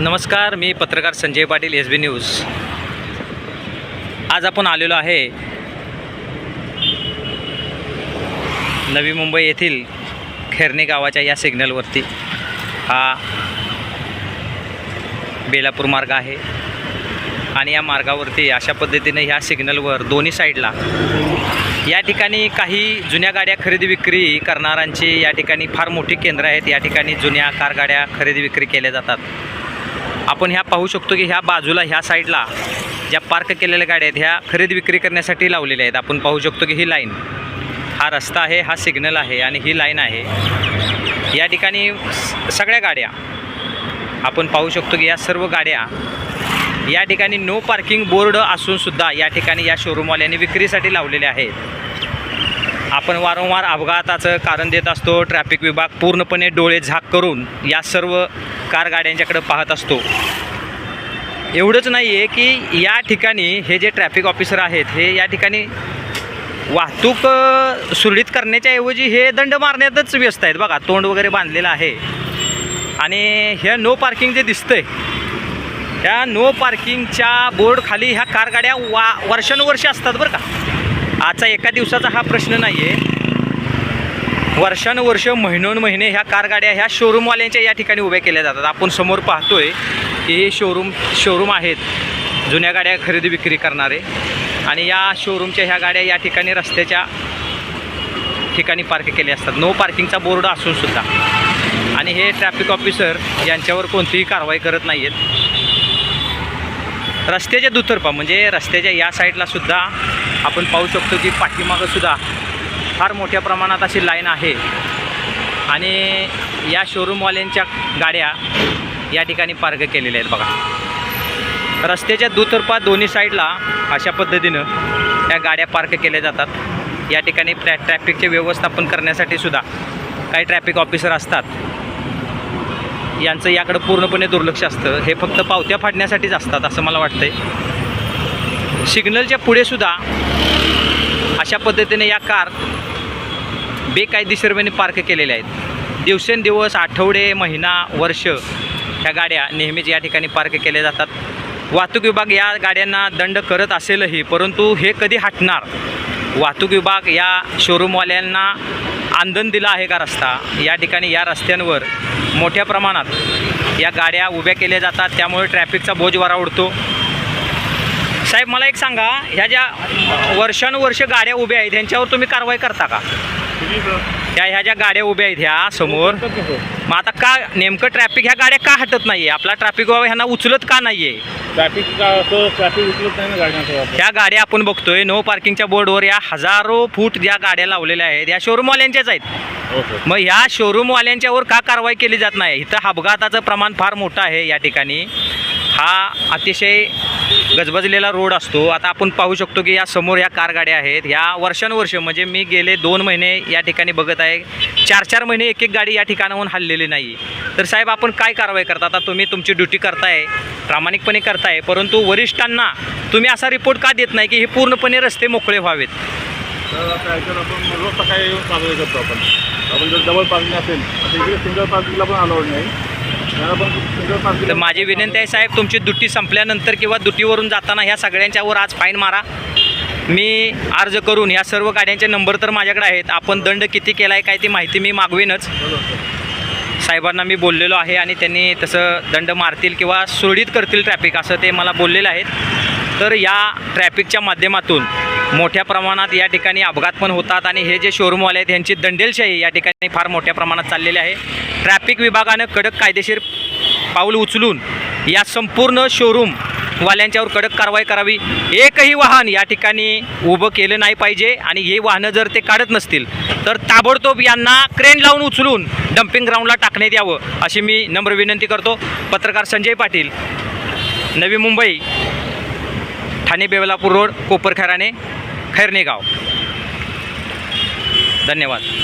नमस्कार, मी पत्रकार Sanjay Patil, SB news. आज आपण आलेलो आहे नवी मुंबई येथील खैरणे गावाच्या या सिग्नलवरती। हा बेलापूर मार्ग आहे आणि या मार्गावरती अशा पद्धतीने ह्या सिग्नलवर दोन्ही साईडला या ठिकाणी काही जुन्या गाड्या खरेदी विक्री करणाऱ्यांची या ठिकाणी फार मोठी केंद्र आहेत। या ठिकाणी जुन्या कार गाड्या खरेदी विक्री केल्या जातात। आपण ह्या पाहू शकतो की ह्या बाजूला ह्या साईडला ज्या पार्क केलेल्या गाड्या आहेत ह्या खरेदी विक्री करण्यासाठी लावलेल्या आहेत। आपण पाहू शकतो की ही लाईन, हा रस्ता आहे, हा सिग्नल आहे आणि ही लाईन आहे। या ठिकाणी सगळ्या गाड्या आपण पाहू शकतो की या सर्व गाड्या या ठिकाणी नो पार्किंग बोर्ड असून सुद्धा या ठिकाणी या शोरूमवाल्यांनी विक्रीसाठी लावलेले आहेत। आपण वारंवार अपघाताचं कारण देत असतो। ट्रॅफिक विभाग पूर्णपणे डोळे झाक करून या सर्व कार गाड्यांच्याकडे पाहत असतो। एवढंच नाही आहे की या ठिकाणी हे जे ट्रॅफिक ऑफिसर आहेत हे या ठिकाणी वाहतूक सुरळीत करण्याच्या ऐवजी हे दंड मारण्यातच व्यस्त आहेत। बघा, तोंड वगैरे बांधलेलं आहे आणि हे नो पार्किंग जे दिसतंय त्या नो पार्किंगच्या बोर्ड खाली ह्या कार गाड्या वर्षानुवर्षे असतात बरं का। आजचा एका दिवसाचा हा प्रश्न नाही आहे, वर्षानुवर्ष महिनोन्महिने ह्या कार गाड्या ह्या शोरूमवाल्यांच्या या ठिकाणी उभ्या केल्या जातात। आपण समोर पाहतोय की हे शोरूम आहेत, जुन्या गाड्या खरेदी विक्री करणारे, आणि या शोरूमच्या ह्या गाड्या या ठिकाणी रस्त्याच्या ठिकाणी पार्क केल्या असतात, नो पार्किंगचा बोर्ड असून सुद्धा। आणि हे ट्रॅफिक ऑफिसर यांच्यावर कोणतीही कारवाई करत नाही आहेत। रस्त्याच्या दुतर्फा म्हणजे रस्त्याच्या या साईडला सुद्धा आपण पाहू शकतो की पाठीमागं सुद्धा फार मोठ्या प्रमाणात अशी लाईन आहे आणि या शोरूमवाल्यांच्या गाड्या या ठिकाणी पार्क केलेल्या आहेत। बघा, रस्त्याच्या दुतर्फा दोन्ही साईडला अशा पद्धतीनं या गाड्या पार्क केल्या जातात। या ठिकाणी ट्रॅफिकचे व्यवस्थापन करण्यासाठी सुद्धा काही ट्रॅफिक ऑफिसर असतात, यांचं याकडे पूर्णपणे दुर्लक्ष असतं। हे फक्त पावत्या फाडण्यासाठीच असतात असं मला वाटतंय। सिग्नलच्या पुढे सुद्धा अशा पद्धतीने या कार बेकायदेशीरपणे पार्क केलेल्या आहेत। दिवसेंदिवस, आठवडे, महिना, वर्ष ह्या गाड्या नेहमीच या ठिकाणी पार्क केल्या जातात। वाहतूक विभाग या गाड्यांना दंड करत असेलही, परंतु हे कधी हटणार? वाहतूक विभाग या शोरूमवाल्यांना आंदण दिला आहे का रस्ता? या ठिकाणी या रस्त्यांवर मोठ्या प्रमाणात या गाड्या उभ्या केल्या जातात, त्यामुळे ट्रॅफिकचा बोजवारा उडतो। साहेब, मला एक सांगा, ह्या ज्या वर्षानुवर्ष गाड्या उभ्या आहेत ह्यांच्यावर तुम्ही कारवाई करता का? ह्या ज्या गाड्या उभ्या आहेत ह्या समोर, मग आता का नेमकं ट्रॅफिक ह्या गाड्या का हटत नाही आहे? आपला ट्रॅफिक विभाग ह्यांना उचलत का नाही आहे? ट्रॅफिक उचलत नाही ना गाड्यांचा। ह्या गाड्या आपण बघतोय नो पार्किंगच्या बोर्डवर या हजारो फूट ज्या गाड्या लावलेल्या आहेत या शोरूमवाल्यांच्याच आहेत। मग ह्या शोरूमवाल्यांच्यावर का कारवाई केली जात नाही? इथं अपघाताचं प्रमाण फार मोठं आहे। या ठिकाणी हा अतिशय गजबजलेला रोड असतो। आता आपण पाहू शकतो की या समोर या कार गाड्या आहेत, ह्या वर्षानुवर्ष म्हणजे मी गेले 2 महिने या ठिकाणी बघत आहे, 4-4 महिने एक गाडी या ठिकाणाहून हललेली नाही। तर साहेब, आपण काय कारवाई करता? आता तुम्ही तुमची ड्युटी करताय, प्रामाणिकपणे करताय, परंतु वरिष्ठांना तुम्ही असा रिपोर्ट का देत नाही की हे पूर्णपणे रस्ते मोकळे व्हावेत? तर आता याच्यावर आपण रोज सकाळी येऊन कारवाई करतो। आपण जर डबल पार्किंग असेल तर इकडे सिंगल पार्किंगला पण अलाउड नाही। तर माझी विनंती आहे साहेब, तुमची ड्युटी संपल्यानंतर किंवा ड्युटीवरून जाताना ह्या सगळ्यांच्यावर आज फाईन मारा। मी अर्ज करून ह्या सर्व गाड्यांचे नंबर तर माझ्याकडे आहेत, आपण दंड किती केला आहे काय ती माहिती मी मागवीनच। साहेबांना मी बोललेलो आहे आणि त्यांनी तसं दंड मारतील किंवा सुरळीत करतील ट्रॅफिक असं ते मला बोललेलं आहेत। तर या ट्रॅफिकच्या माध्यमातून मोठ्या प्रमाणात या ठिकाणी अपघात पण होतात आणि हे जे शोरूमवाले आहेत यांची दंडेलशाही या ठिकाणी फार मोठ्या प्रमाणात चाललेली आहे। ट्रॅफिक विभागानं कडक कायदेशीर पाऊल उचलून या संपूर्ण शोरूमवाल्यांच्यावर कडक कारवाई करावी। एकही वाहन या ठिकाणी उभं केलं नाही पाहिजे आणि हे वाहनं जर ते काढत नसतील तर ताबडतोब यांना क्रेन लावून उचलून डम्पिंग ग्राउंडला टाकण्यात यावं अशी मी नम्र विनंती करतो। पत्रकार संजय पाटील, नवी मुंबई, ठाणे बेलापूर रोड, कोपर खैरणे गाव। धन्यवाद।